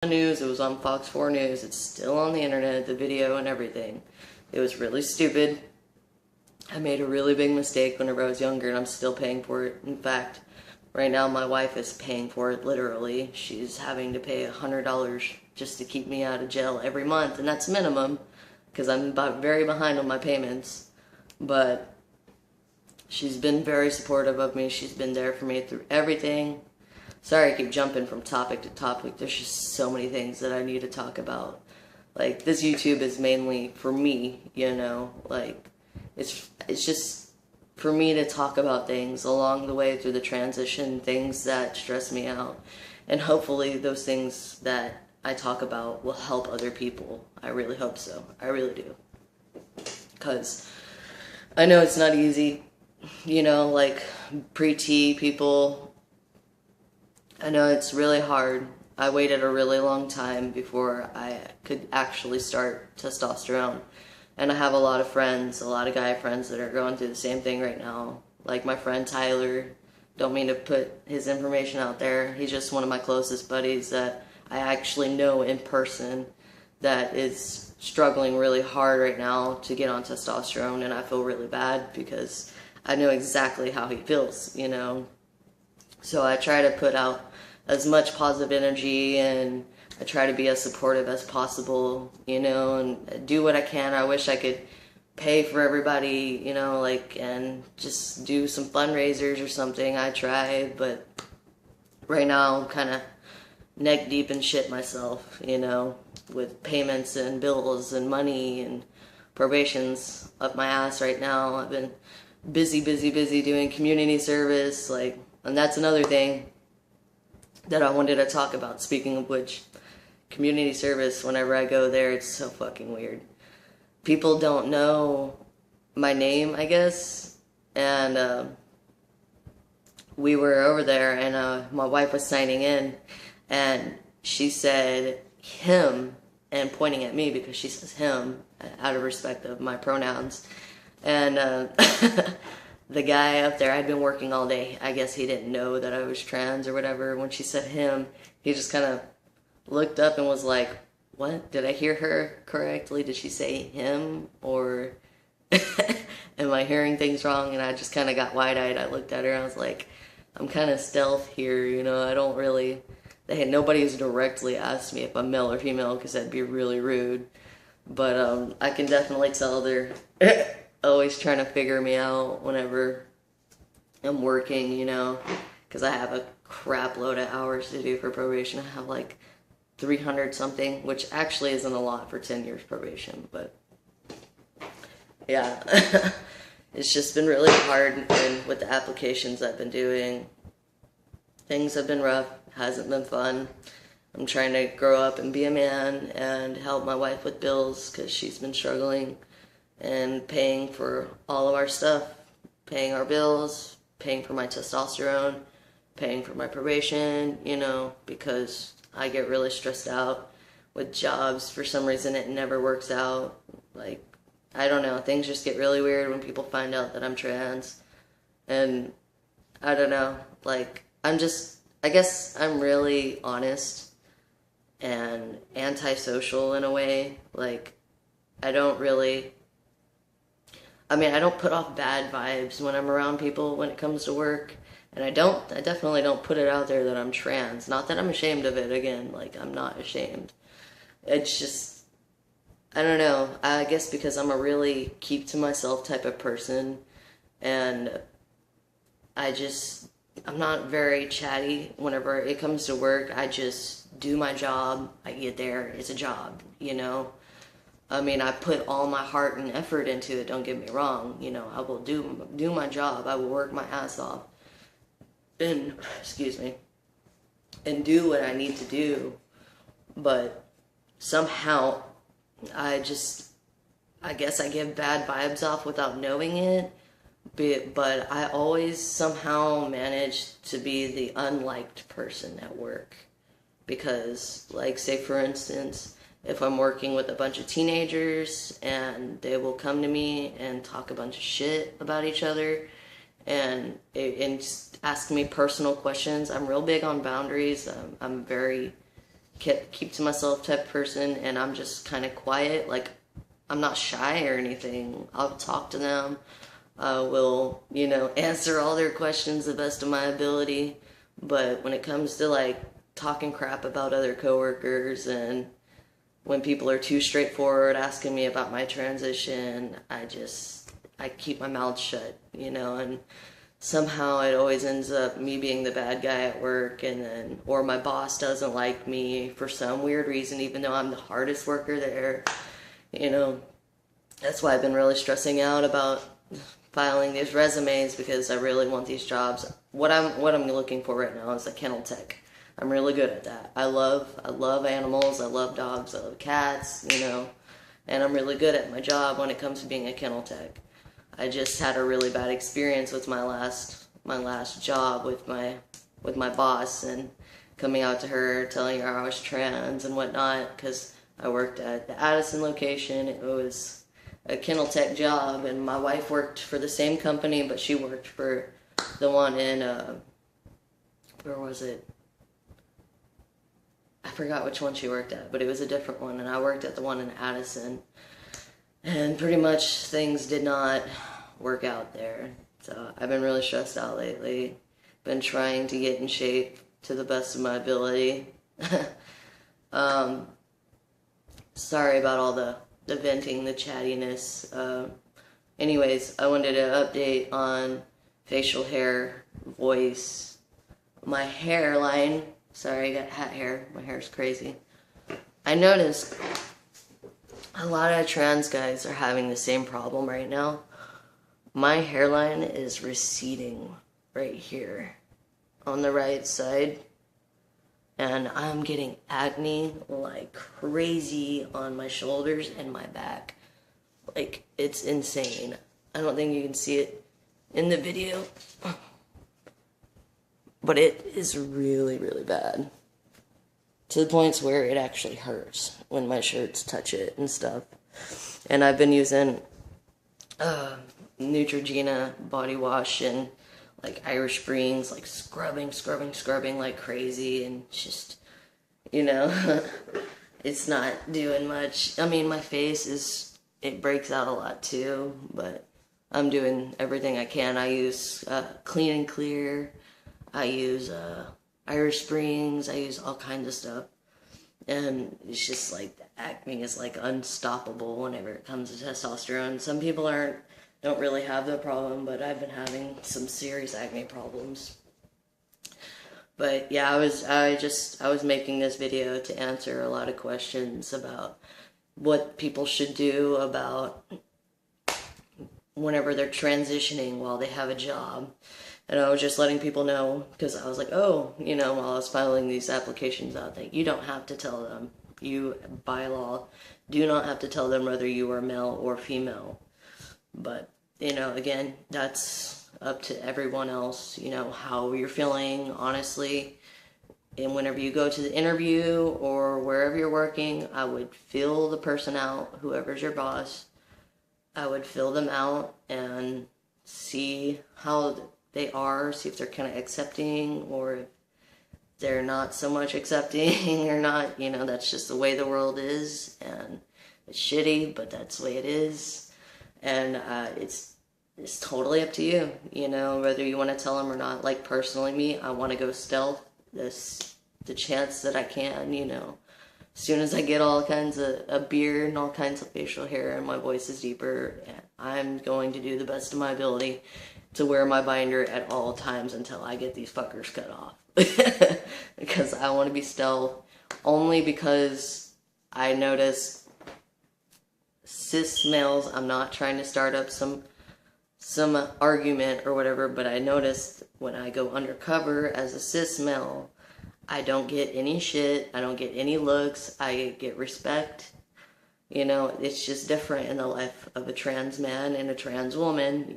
News, it was on Fox 4 News, it's still on the internet, the video and everything. It was really stupid. I made a really big mistake whenever I was younger and I'm still paying for it. In fact, right now my wife is paying for it literally. She's having to pay $100 just to keep me out of jail every month, and that's minimum because I'm very behind on my payments. But she's been very supportive of me. She's been there for me through everything. Sorry I keep jumping from topic to topic. There's just so many things that I need to talk about. Like, this YouTube is mainly for me, you know, like, it's just for me to talk about things along the way through the transition, things that stress me out. And hopefully those things that I talk about will help other people. I really hope so. I really do. Because I know it's not easy, you know, like pre-T people, I know it's really hard. I waited a really long time before I could actually start testosterone. And I have a lot of friends, a lot of guy friends that are going through the same thing right now. Like my friend Tyler, don't mean to put his information out there. He's just one of my closest buddies that I actually know in person that is struggling really hard right now to get on testosterone, and I feel really bad because I know exactly how he feels, you know. So I try to put out as much positive energy, and I try to be as supportive as possible, you know, and do what I can. I wish I could pay for everybody, you know, like, and just do some fundraisers or something. I try, but right now I'm kind of neck deep in shit myself, you know, with payments and bills and money, and probation's up my ass right now. I've been busy doing community service, like, and that's another thing that I wanted to talk about. Speaking of which, community service, whenever I go there, it's so fucking weird. People don't know my name, I guess, and we were over there, and my wife was signing in, and she said him, and pointing at me because she says him, out of respect of my pronouns, and the guy up there, I'd been working all day. I guess he didn't know that I was trans or whatever. When she said him, he just kind of looked up and was like, what? Did I hear her correctly? Did she say him? Or am I hearing things wrong? And I just kind of got wide-eyed. I looked at her and I was like, I'm kind of stealth here, you know. I don't really... Nobody's directly asked me if I'm male or female because that'd be really rude. But I can definitely tell they're... always trying to figure me out whenever I'm working, you know, because I have a crap load of hours to do for probation. I have like 300 something, which actually isn't a lot for 10 years probation, but yeah, it's just been really hard, and with the applications I've been doing, things have been rough, hasn't been fun. I'm trying to grow up and be a man and help my wife with bills because she's been struggling, and paying for all of our stuff, paying our bills, paying for my testosterone, paying for my probation, you know, because I get really stressed out with jobs. For some reason, it never works out. Like, I don't know, things just get really weird when people find out that I'm trans. And I don't know, like, I guess I'm really honest and antisocial in a way. Like, I don't put off bad vibes when I'm around people when it comes to work. And I definitely don't put it out there that I'm trans. Not that I'm ashamed of it, again, like, I'm not ashamed. It's just, I don't know, I guess because I'm a really keep to myself type of person, and I'm not very chatty whenever it comes to work. I just do my job, I get there, it's a job, you know? I mean, I put all my heart and effort into it, don't get me wrong. You know, I will do my job. I will work my ass off. And, excuse me, and do what I need to do. But somehow, I guess I give bad vibes off without knowing it. But I always somehow manage to be the unliked person at work. Because, like, say for instance, if I'm working with a bunch of teenagers and they will come to me and talk a bunch of shit about each other and just ask me personal questions, I'm real big on boundaries. I'm very keep to myself type person, and I'm just kind of quiet. Like, I'm not shy or anything. I'll talk to them. I will, answer all their questions the best of my ability. But when it comes to like talking crap about other coworkers, and when people are too straightforward asking me about my transition, I keep my mouth shut, and somehow it always ends up me being the bad guy at work, or my boss doesn't like me for some weird reason, even though I'm the hardest worker there. That's why I've been really stressing out about filing these resumes, because I really want these jobs. What I'm looking for right now is a kennel tech. I'm really good at that. I love animals. I love dogs. I love cats, and I'm really good at my job when it comes to being a kennel tech. I just had a really bad experience with my last job with my boss, and coming out to her, telling her I was trans and whatnot, because I worked at the Addison location. It was a kennel tech job, and my wife worked for the same company, but she worked for the one in where was it? I forgot which one she worked at, but it was a different one, and I worked at the one in Addison. And pretty much things did not work out there. So I've been really stressed out lately. Been trying to get in shape to the best of my ability. Sorry about all the venting, the chattiness. Anyways, I wanted to update on facial hair, voice, my hairline. Sorry, I got hat hair. My hair's crazy. I noticed a lot of trans guys are having the same problem right now. My hairline is receding right here on the right side, and I'm getting acne like crazy on my shoulders and my back. Like, it's insane. I don't think you can see it in the video, but it is really, really bad. To the points where it actually hurts when my shirts touch it and stuff. And I've been using Neutrogena body wash and like Irish Springs, like scrubbing like crazy, and just, it's not doing much. I mean, my face it breaks out a lot too, but I'm doing everything I can. I use Clean and Clear. I use Irish Springs. I use all kinds of stuff. And it's just like the acne is like unstoppable whenever it comes to testosterone. Some people don't really have the problem, but I've been having some serious acne problems. But yeah, I was making this video to answer a lot of questions about what people should do about whenever they're transitioning while they have a job. And I was just letting people know, because I was like, while I was filing these applications out, that you don't have to tell them. You, by law, do not have to tell them whether you are male or female. But, again, that's up to everyone else, how you're feeling, honestly. And whenever you go to the interview or wherever you're working, I would feel the person out, whoever's your boss. I would fill them out and see how they are, see if they're kind of accepting, or if they're not so much accepting or not. That's just the way the world is, and it's shitty, but that's the way it is. And it's totally up to you, whether you want to tell them or not. Like, personally, me, I want to go stealth the chance that I can, as soon as I get all kinds of a beard and all kinds of facial hair and my voice is deeper, I'm going to do the best of my ability to wear my binder at all times until I get these fuckers cut off. Because I want to be stealth, only because I notice cis males, I'm not trying to start up some argument or whatever, but I noticed when I go undercover as a cis male, I don't get any shit, I don't get any looks, I get respect. It's just different in the life of a trans man and a trans woman.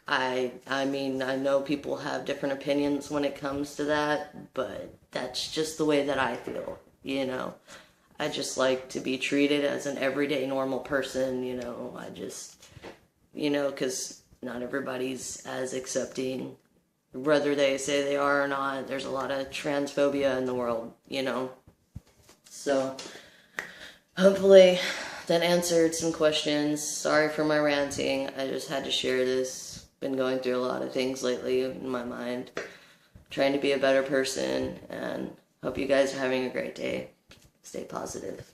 I mean, I know people have different opinions when it comes to that, but that's just the way that I feel, I just like to be treated as an everyday normal person, I just, because not everybody's as accepting whether they say they are or not. There's a lot of transphobia in the world, you know. So, hopefully that answered some questions. Sorry for my ranting. I just had to share this. Been going through a lot of things lately in my mind. Trying to be a better person, and hope you guys are having a great day. Stay positive.